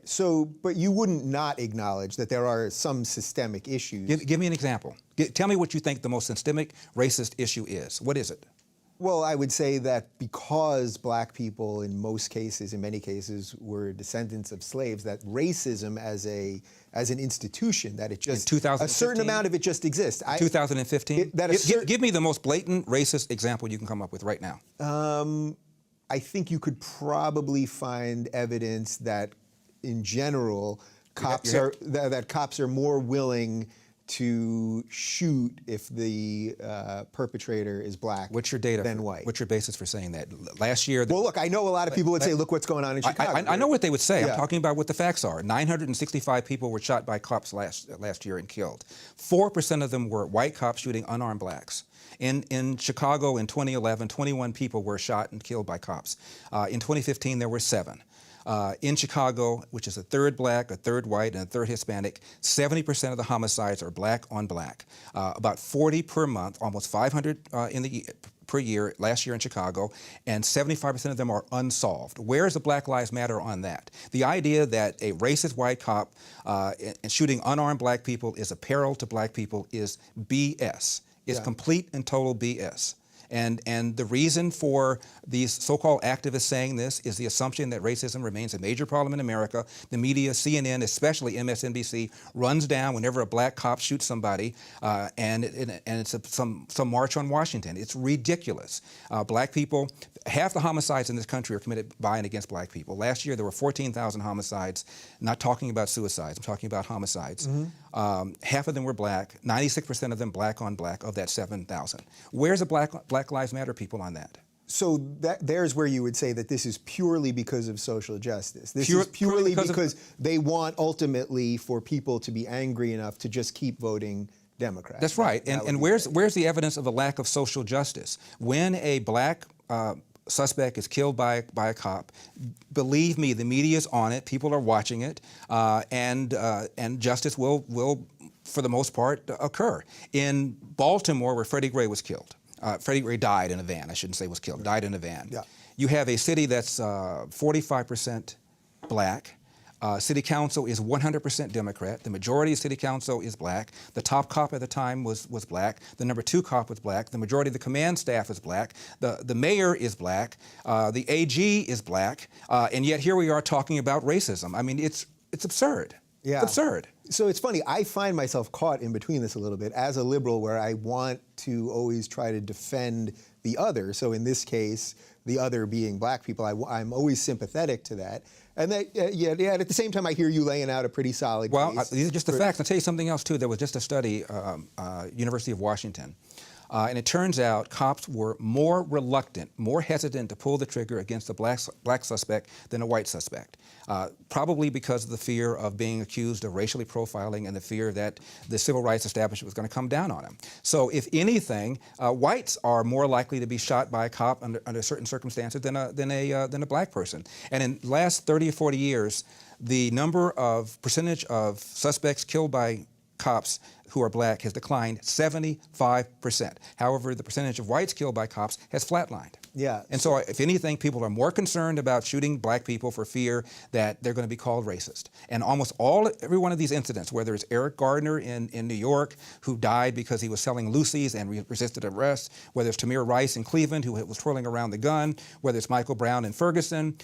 So, but you wouldn't not acknowledge that there are some systemic issues. Give me an example. Tell me what you think the most systemic racist issue is. What is it? Well, I would say that because black people in most cases, in many cases, were descendants of slaves, that racism as an institution, that it just, a certain amount of it just exists. 2015? Give me the most blatant racist example you can come up with right now. I think you could probably find evidence that, in general, cops are more willing to shoot if the perpetrator is black than white. What's your basis for saying that? Last year... Well, look, I know a lot of people would say, look what's going on in Chicago. I know what they would say. Yeah. I'm talking about what the facts are. 965 people were shot by cops last year and killed. 4% of them were white cops shooting unarmed blacks. In Chicago in 2011, 21 people were shot and killed by cops. In 2015, there were 7. In Chicago, which is a third black, a third white, and a third Hispanic, 70% of the homicides are black on black. About 40 per month, almost 500 per year last year in Chicago, and 75% of them are unsolved. Where is the Black Lives Matter on that? The idea that a racist white cop shooting unarmed black people is a peril to black people is BS. It's complete and total BS. And the reason for these so-called activists saying this is the assumption that racism remains a major problem in America. The media, CNN, especially MSNBC, runs down whenever a black cop shoots somebody, and it's some march on Washington. It's ridiculous. Black people, half the homicides in this country are committed by and against black people. Last year there were 14,000 homicides. Not talking about suicides, I'm talking about homicides. Half of them were black, 96% of them black on black of that 7,000. Where's the Black Lives Matter people on that? So there's where you would say that this is purely because of social justice. This is purely because they want ultimately for people to be angry enough to just keep voting Democrat. That's right. And where's the evidence of a lack of social justice? When a black suspect is killed by a cop, believe me, the media is on it. People are watching it, and justice will, for the most part, occur. In Baltimore, where Freddie Gray was killed, Freddie Gray died in a van. I shouldn't say was killed. Died in a van. Yeah. You have a city that's 45% black. City council is 100% Democrat. The majority of city council is black. The top cop at the time was black. The number 2 cop was black. The majority of the command staff is black. The mayor is black. The AG is black. And yet here we are talking about racism. I mean, it's absurd. Yeah. It's absurd. So it's funny, I find myself caught in between this a little bit as a liberal, where I want to always try to defend the other. So in this case, the other being black people, I'm always sympathetic to that. And that, at the same time, I hear you laying out a pretty solid case. These are just the facts. I'll tell you something else, too. There was just a study, University of Washington, and it turns out cops were more reluctant, more hesitant to pull the trigger against a black suspect than a white suspect, probably because of the fear of being accused of racially profiling and the fear that the civil rights establishment was going to come down on them. So if anything, whites are more likely to be shot by a cop under certain circumstances than a black person. And in the last 30 or 40 years, the percentage of suspects killed by cops who are black has declined 75%. However, the percentage of whites killed by cops has flatlined. Yeah. And so if anything, people are more concerned about shooting black people for fear that they're going to be called racist. And almost every one of these incidents, whether it's Eric Garner in New York, who died because he was selling loosies and resisted arrest, whether it's Tamir Rice in Cleveland, who was twirling around the gun, whether it's Michael Brown in Ferguson,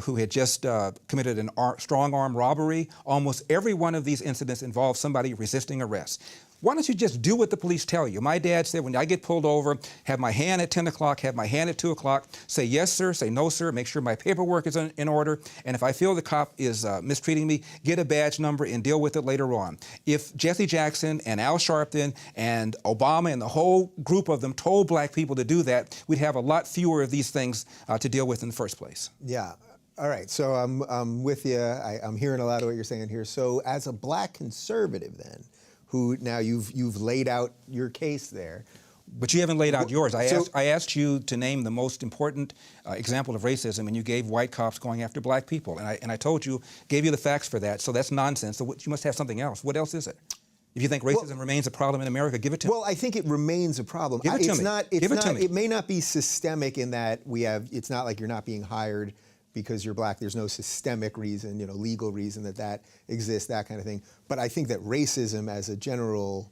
who had just committed a strong-arm robbery, almost every one of these incidents involved somebody resisting arrest. Why don't you just do what the police tell you? My dad said, when I get pulled over, have my hand at 10 o'clock, have my hand at 2 o'clock, say yes, sir, say no, sir, make sure my paperwork is in order, and if I feel the cop is mistreating me, get a badge number and deal with it later on. If Jesse Jackson and Al Sharpton and Obama and the whole group of them told black people to do that, we'd have a lot fewer of these things to deal with in the first place. Yeah. All right, so I'm with you. I'm hearing a lot of what you're saying here. So as a black conservative then, who now you've laid out your case there. But you haven't laid out yours. I asked you to name the most important example of racism, and you gave white cops going after black people. And I told you, gave you the facts for that, so that's nonsense. So you must have something else. What else is it? If you think racism remains a problem in America, give it to me. Well, I think it remains a problem. Give it to me. It may not be systemic in that it's not like you're not being hired because you're black, there's no systemic reason, legal reason that exists, that kind of thing. But I think that racism as a general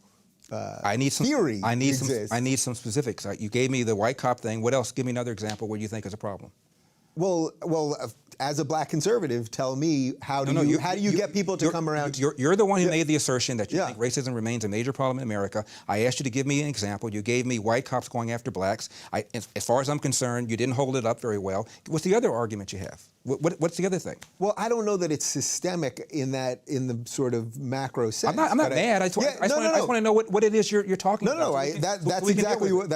theory exists. I need some specifics. You gave me the white cop thing. What else? Give me another example where you think is a problem. Well, as a black conservative, tell me how do you get people to come around? You're the one who made the assertion that you think racism remains a major problem in America. I asked you to give me an example. You gave me white cops going after blacks. As far as I'm concerned, you didn't hold it up very well. What's the other argument you have? What's the other thing? Well, I don't know that it's systemic in the sort of macro sense. I'm not mad. I just want to know what it is you're talking about. That's exactly what.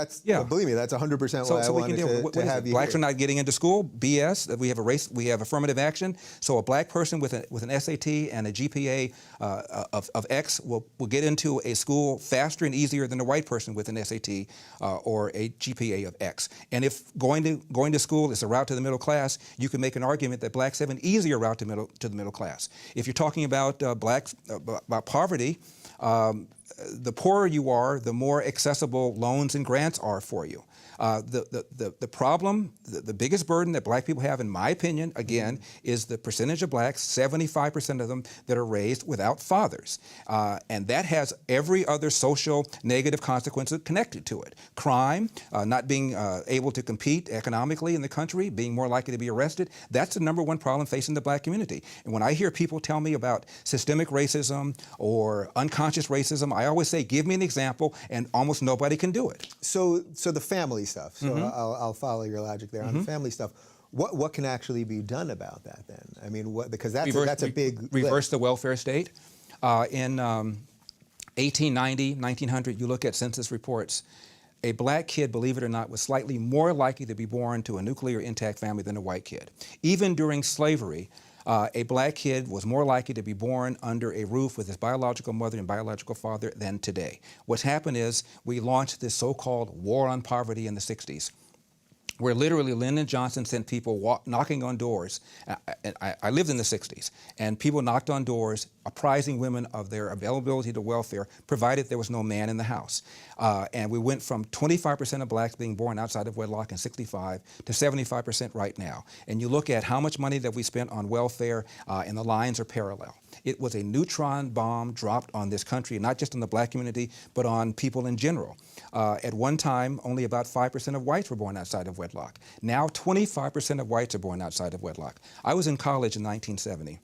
Believe me, that's 100% why I wanted to have you. Blacks are not getting into school. BS. We have a race. We have affirmative action. So a black person with an SAT and a GPA of X will get into a school faster and easier than a white person with an SAT or a GPA of X. And if going to school is a route to the middle class, you can make an argument that blacks have an easier route to the middle class. If you're talking about about poverty, the poorer you are, the more accessible loans and grants are for you. The problem, the biggest burden that black people have, in my opinion, again, is the percentage of blacks, 75% of them, that are raised without fathers. And that has every other social negative consequence connected to it. Crime, not being able to compete economically in the country, being more likely to be arrested, that's the number one problem facing the black community. And when I hear people tell me about systemic racism or unconscious racism, I always say, give me an example, and almost nobody can do it. So the family stuff. So I'll follow your logic there on the family stuff. What can actually be done about that then? I mean, because that's a big reverse the welfare state. In 1890, 1900, you look at census reports. A black kid, believe it or not, was slightly more likely to be born to a nuclear intact family than a white kid. Even during slavery, a black kid was more likely to be born under a roof with his biological mother and biological father than today. What's happened is we launched this so-called war on poverty in the 60s, where literally Lyndon Johnson sent people knocking on doors. I lived in the 60s, and people knocked on doors apprising women of their availability to welfare, provided there was no man in the house. And we went from 25% of blacks being born outside of wedlock in 65 to 75% right now. And you look at how much money that we spent on welfare, and the lines are parallel. It was a neutron bomb dropped on this country, not just on the black community, but on people in general. At one time, only about 5% of whites were born outside of wedlock. Now 25% of whites are born outside of wedlock. I was in college in 1970,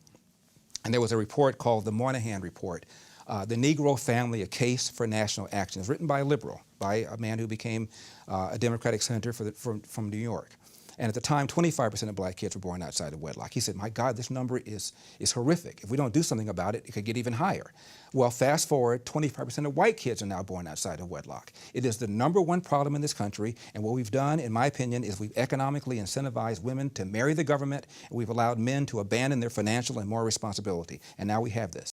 and there was a report called the Moynihan Report, The Negro Family, A Case for National Action. It was written by a liberal, by a man who became a Democratic senator from New York. And at the time, 25% of black kids were born outside of wedlock. He said, my God, this number is horrific. If we don't do something about it, it could get even higher. Well, fast forward, 25% of white kids are now born outside of wedlock. It is the number one problem in this country, and what we've done, in my opinion, is we've economically incentivized women to marry the government, and we've allowed men to abandon their financial and moral responsibility. And now we have this.